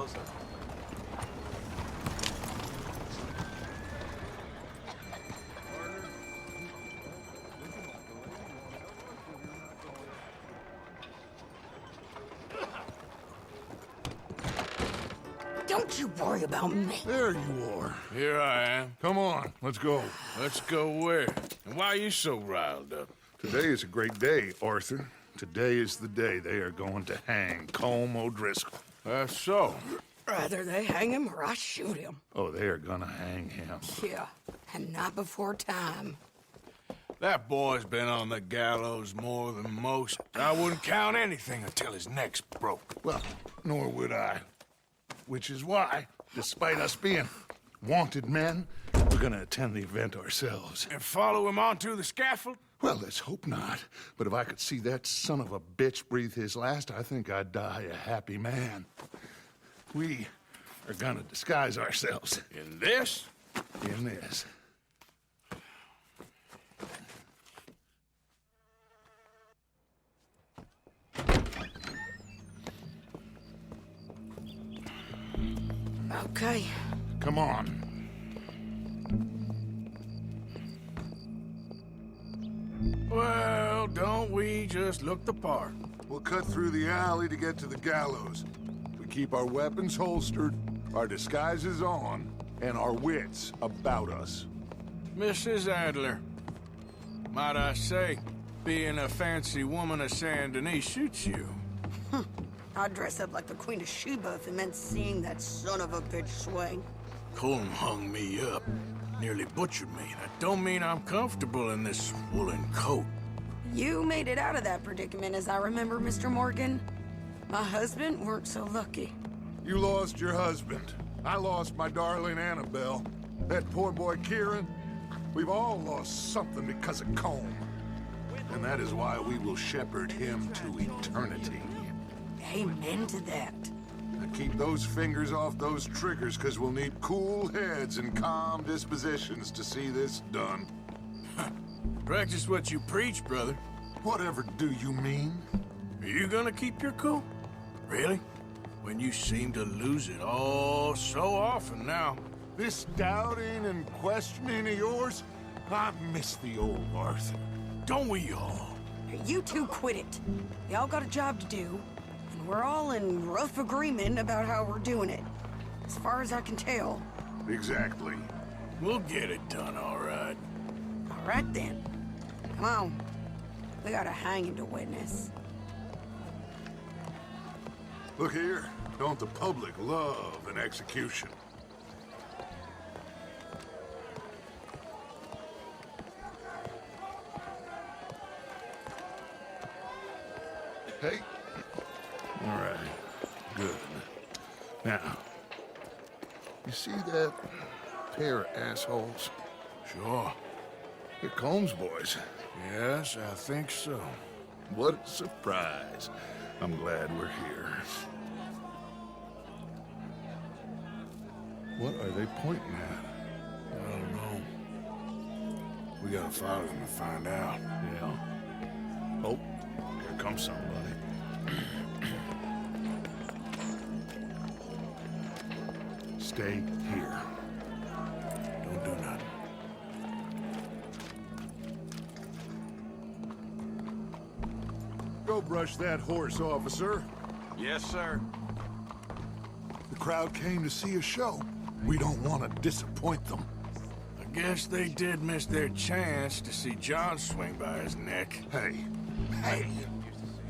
closer. Don't you worry about me. There you are. Here I am. Come on, let's go. Let's go where? And why are you so riled up? Today is a great day, Arthur. Today is the day they are going to hang Colm O'Driscoll. That's so. Rather they hang him or I shoot him. Oh, they are gonna hang him. Yeah, and not before time. That boy's been on the gallows more than most. I wouldn't count anything until his neck's broke. Well, nor would I. Which is why, despite us being wanted men, we're gonna attend the event ourselves. And follow him onto the scaffold? Well, let's hope not. But if I could see that son of a bitch breathe his last, I think I'd die a happy man. We are gonna disguise ourselves In this? in this. Okay. Come on. Well, don't we just look the part? We'll cut through the alley to get to the gallows. We keep our weapons holstered, our disguises on, and our wits about us. Mrs. Adler, might I say, being a fancy woman of Saint Denis shoots you. I'd dress up like the Queen of Sheba if it meant seeing that son of a bitch swing. Colm hung me up, nearly butchered me. That don't mean I'm comfortable in this woolen coat. You made it out of that predicament, as I remember, Mr. Morgan. My husband weren't so lucky. You lost your husband. I lost my darling Annabelle. That poor boy Kieran. We've all lost something because of Colm. And that is why we will shepherd him to eternity. Amen to that. Now keep those fingers off those triggers, because we'll need cool heads and calm dispositions to see this done. Practice what you preach, brother. Whatever do you mean? Are you gonna keep your cool? Really? When you seem to lose it all so often now. This doubting and questioning of yours? I miss the old Arthur. Don't we all? You two quit it. Y'all got a job to do, and we're all in rough agreement about how we're doing it. As far as I can tell. Exactly. We'll get it done, all right. All right then. Come on. We gotta hang him to witness. Look here. Don't the public love an execution? Hey. All right. Good. Now, you see that pair of assholes? Sure. They're Colm's boys. Yes, I think so. What a surprise. I'm glad we're here. What are they pointing at? I don't know. We gotta follow them and find out. Yeah. Oh, here comes somebody. Stay here. Don't do nothing. Go brush that horse, officer. Yes, sir. The crowd came to see a show. We don't want to disappoint them. I guess they did miss their chance to see John swing by his neck. Hey,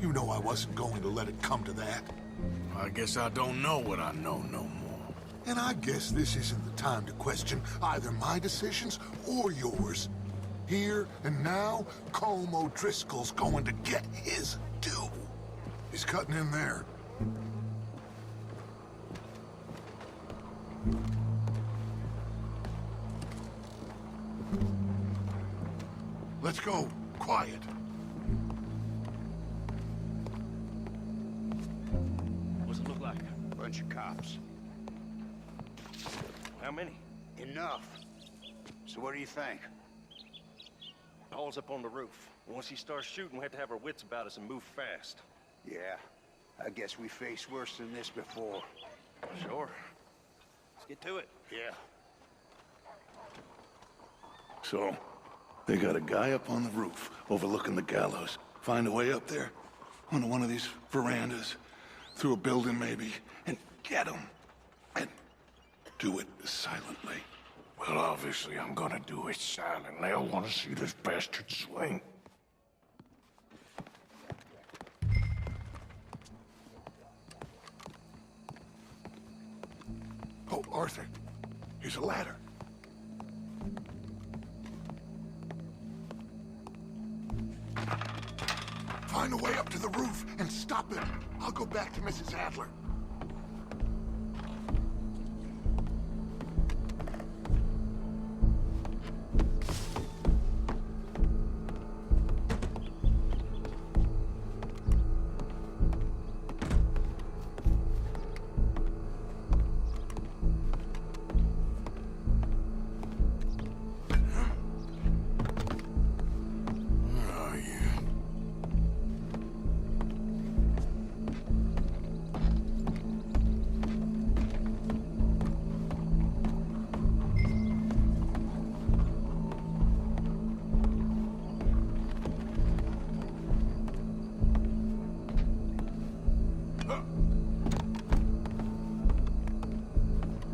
you know I wasn't going to let it come to that. I guess I don't know what I know no more. And I guess this isn't the time to question either my decisions or yours. Here and now, Colm O'Driscoll's going to get his due. He's cutting in there. Let's go. Quiet. What's it look like? Bunch of cops. How many? Enough. So what do you think? Paul's up on the roof. Once he starts shooting, we have to have our wits about us and move fast. Yeah, I guess we faced worse than this before. Sure. Let's get to it. Yeah. So, they got a guy up on the roof overlooking the gallows. Find a way up there, onto one of these verandas, through a building maybe, and get him. And do it silently. Well, obviously I'm gonna do it silently. I want to see this bastard swing. Oh, Arthur, here's a ladder. Find a way up to the roof and stop him. I'll go back to Mrs. Adler.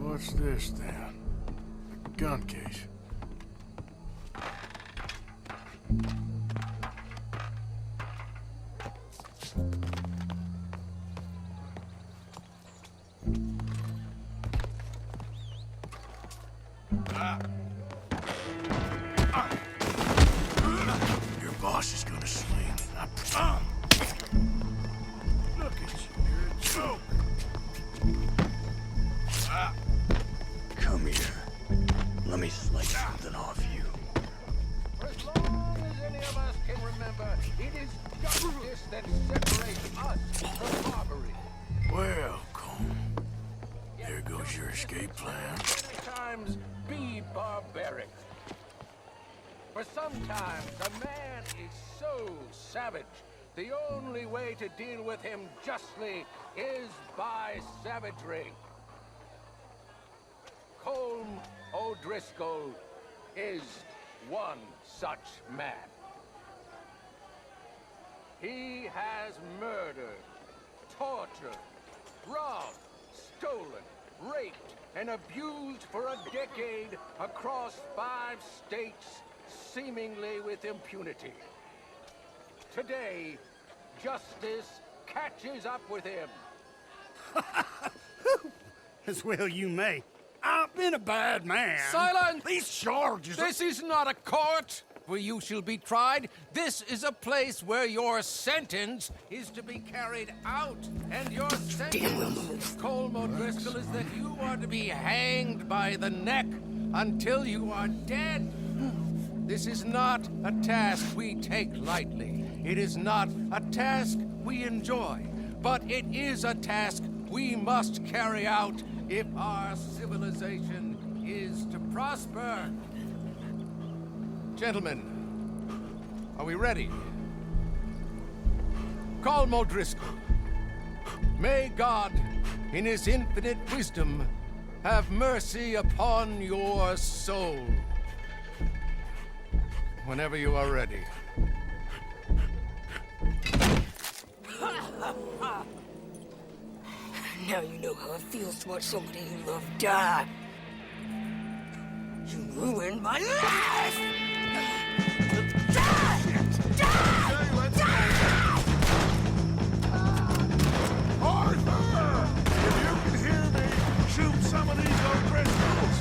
What's this, then? A gun case. Your boss is gonna swing. Look at you, you're a joke. Come here. Let me slice something off you. For as long as any of us can remember, it is justice that separates us from barbary. Well, Colm, there goes your escape plan. Many times be barbaric. For sometimes a man is so savage, the only way to deal with him justly is by savagery. Colm O'Driscoll is one such man. He has murdered, tortured, robbed, stolen, raped, and abused for a decade across 5 states, seemingly with impunity. Today, justice catches up with him. As well you may. I've been a bad man. Silence! These charges... This is not a court where you shall be tried. This is a place where your sentence is to be carried out. And your sentence, Colm O'Driscoll, is that you are to be hanged by the neck until you are dead. This is not a task we take lightly. It is not a task we enjoy. But it is a task we must carry out if our civilization is to prosper. Gentlemen, are we ready? Colm O'Driscoll, may God, in his infinite wisdom, have mercy upon your soul. Whenever you are ready. Now you know how it feels to watch somebody you love die. You ruined my life! Die! Die! Die! Arthur! If you can hear me, shoot some of these O'Driscolls!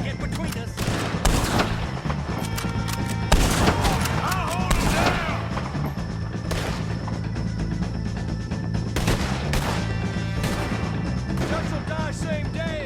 Get between us. I'll hold it down! Just will die same day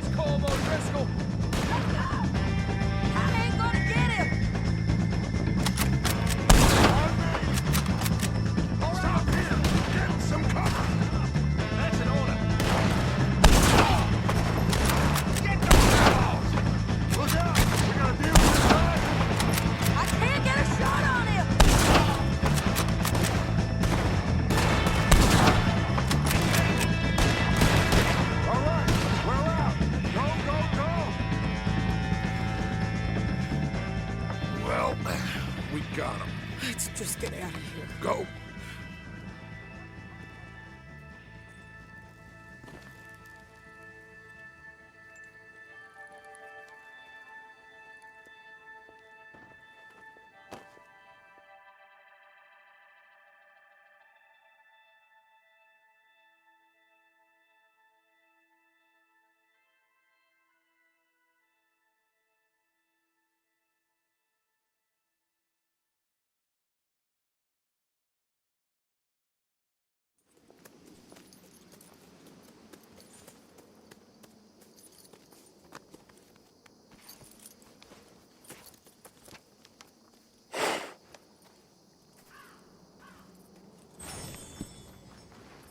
Let's just get out of here. Go.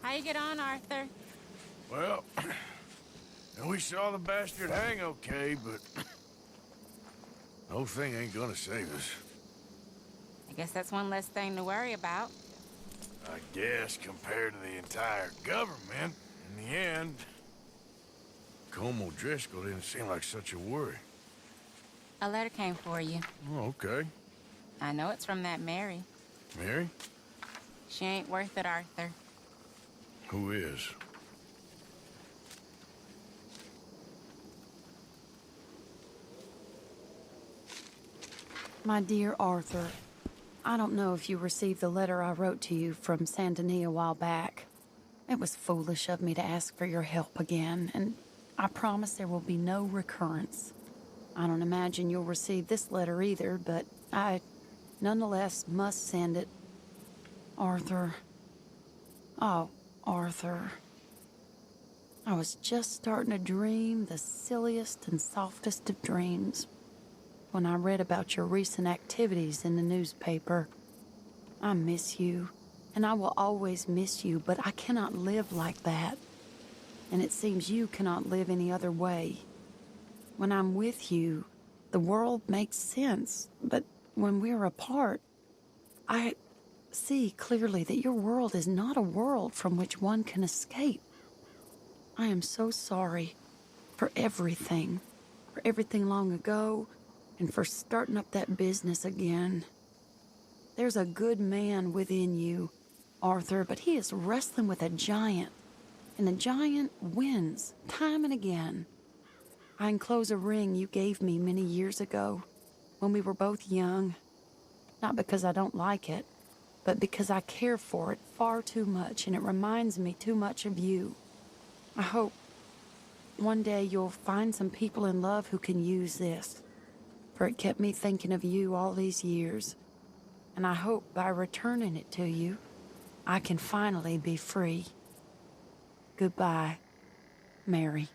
How you get on, Arthur? Well, we saw the bastard hang okay, but the whole thing ain't gonna save us. I guess that's one less thing to worry about. I guess compared to the entire government, in the end, Colm O'Driscoll didn't seem like such a worry. A letter came for you. Oh, okay. I know it's from that Mary. Mary? She ain't worth it, Arthur. Who is? My dear Arthur, I don't know if you received the letter I wrote to you from Saint Denis a while back. It was foolish of me to ask for your help again, and I promise there will be no recurrence. I don't imagine you'll receive this letter either, but I nonetheless must send it. Arthur. Oh, Arthur. I was just starting to dream the silliest and softest of dreams when I read about your recent activities in the newspaper. I miss you, and I will always miss you, but I cannot live like that. And it seems you cannot live any other way. When I'm with you, the world makes sense, but when we're apart, I see clearly that your world is not a world from which one can escape. I am so sorry for everything long ago, and for starting up that business again. There's a good man within you, Arthur, but he is wrestling with a giant, and the giant wins time and again. I enclose a ring you gave me many years ago, when we were both young, not because I don't like it, but because I care for it far too much, and it reminds me too much of you. I hope one day you'll find some people in love who can use this, for it kept me thinking of you all these years, and I hope by returning it to you, I can finally be free. Goodbye, Mary.